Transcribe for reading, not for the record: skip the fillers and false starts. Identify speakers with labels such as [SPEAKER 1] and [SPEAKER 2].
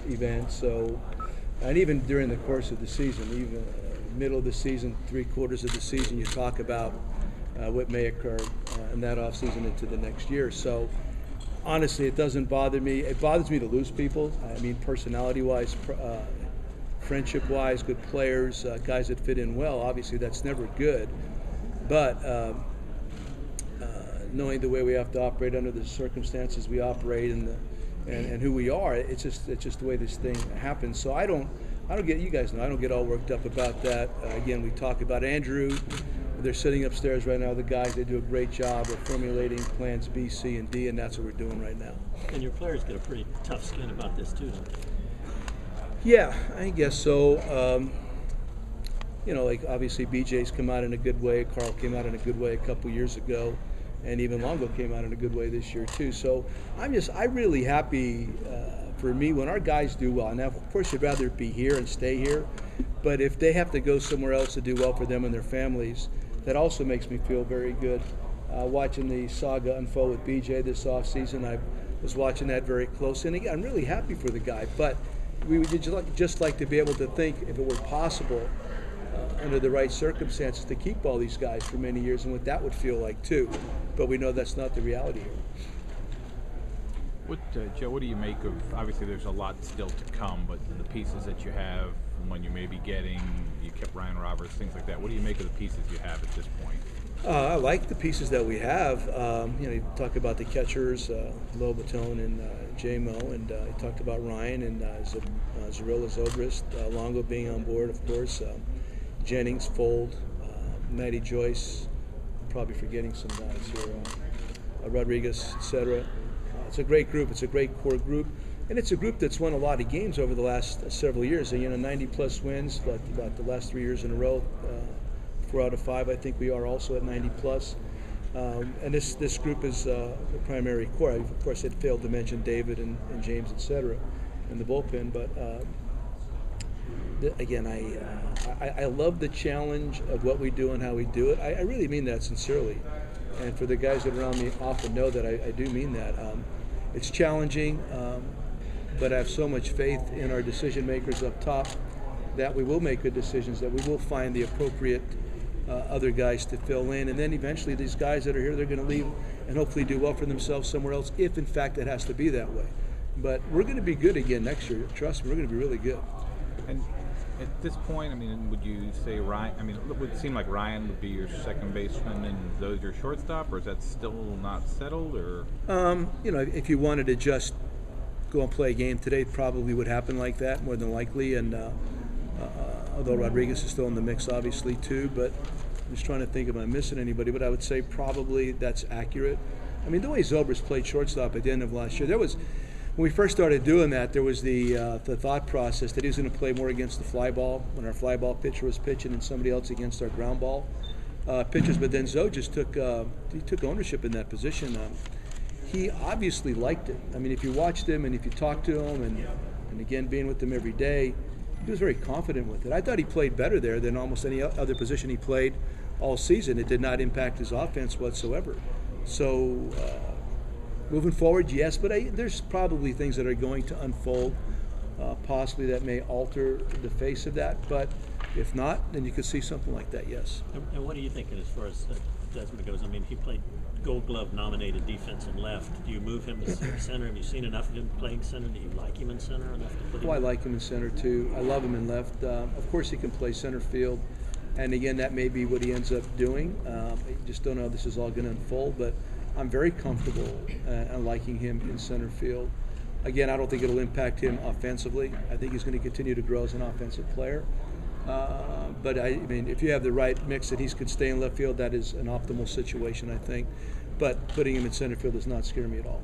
[SPEAKER 1] event. So, and even during the course of the season, even middle of the season, 3/4 of the season, you talk about what may occur in that off season into the next year. So, honestly, it doesn't bother me. It bothers me to lose people. I mean, personality-wise, friendship-wise, good players, guys that fit in well. Obviously, that's never good. But knowing the way we have to operate under the circumstances we operate and who we are, it's just the way this thing happens. So I don't get, you guys know, I don't get all worked up about that. Again, we talk about Andrew. They're sitting upstairs right now. The guys, they do a great job of formulating plans B, C, and D, and that's what we're doing right now.
[SPEAKER 2] And your players get a pretty tough skin about this too, don't they?
[SPEAKER 1] Yeah, I guess so. Like obviously BJ's come out in a good way. Carl came out in a good way a couple years ago, and even Longo came out in a good way this year too. So I'm really happy for me when our guys do well. Now, of course, you'd rather be here and stay here, but if they have to go somewhere else to do well for them and their families, that also makes me feel very good. Watching the saga unfold with BJ this offseason, I was watching that very closely, and again, I'm really happy for the guy. But we would just like to be able to think, if it were possible, under the right circumstances, to keep all these guys for many years, and what that would feel like too. But we know that's not the reality here.
[SPEAKER 3] Joe, what do you make of, obviously there's a lot still to come, but the pieces that you have, when you may be getting, you kept Ryan Roberts, things like that, what do you make of the pieces you have at this point?
[SPEAKER 1] I like the pieces that we have. You talk about the catchers, Lobatone and J-Mo, and you talked about Ryan and Zarilla Zobrist, Longo being on board, of course, Jennings, Fold, Matty Joyce, I'm probably forgetting some guys here, Rodriguez, etc. It's a great group. It's a great core group. And it's a group that's won a lot of games over the last several years. 90-plus wins, about the last 3 years in a row. 4 out of 5, I think we are also at 90-plus. And this group is the primary core. Of course, it failed to mention David and James, etc., in the bullpen. But again, I love the challenge of what we do and how we do it. I really mean that sincerely. And for the guys that are around me often know that I do mean that. It's challenging, but I have so much faith in our decision makers up top that we will make good decisions, that we will find the appropriate other guys to fill in. And then eventually these guys that are here, they're going to leave and hopefully do well for themselves somewhere else, if in fact it has to be that way. But we're going to be good again next year. Trust me, we're going to be really good.
[SPEAKER 3] And at this point, I mean, would you say Ryan, I mean, it would seem like Ryan would be your second baseman and those your shortstop, or is that still not settled? Or
[SPEAKER 1] if you wanted to just go and play a game today, it probably would happen like that, more than likely. And although Rodriguez is still in the mix, obviously, too. But I'm just trying to think if I'm missing anybody. But I would say probably that's accurate. I mean, the way Zobrist played shortstop at the end of last year, when we first started doing that, there was the thought process that he was going to play more against the fly ball when our fly ball pitcher was pitching, and somebody else against our ground ball pitchers. But then Zoe just took ownership in that position. He obviously liked it. I mean, if you watched him and if you talked to him, and again being with him every day, he was very confident with it. I thought he played better there than almost any other position he played all season. It did not impact his offense whatsoever. So. Moving forward, yes, but there's probably things that are going to unfold, possibly that may alter the face of that. But if not, then you could see something like that, yes.
[SPEAKER 2] And what are you thinking as far as Desmond goes? I mean, he played Gold Glove nominated defense and left. Do you move him to center? Have you seen enough of him playing center? Do you like him in center enough to put him?
[SPEAKER 1] I like him in center too. I love him in left. Of course, he can play center field, and again, that may be what he ends up doing. I just don't know how this is all going to unfold, but I'm very comfortable and liking him in center field. Again, I don't think it'll impact him offensively. I think he's going to continue to grow as an offensive player. But I mean, if you have the right mix that he could stay in left field, that is an optimal situation, I think. But putting him in center field does not scare me at all.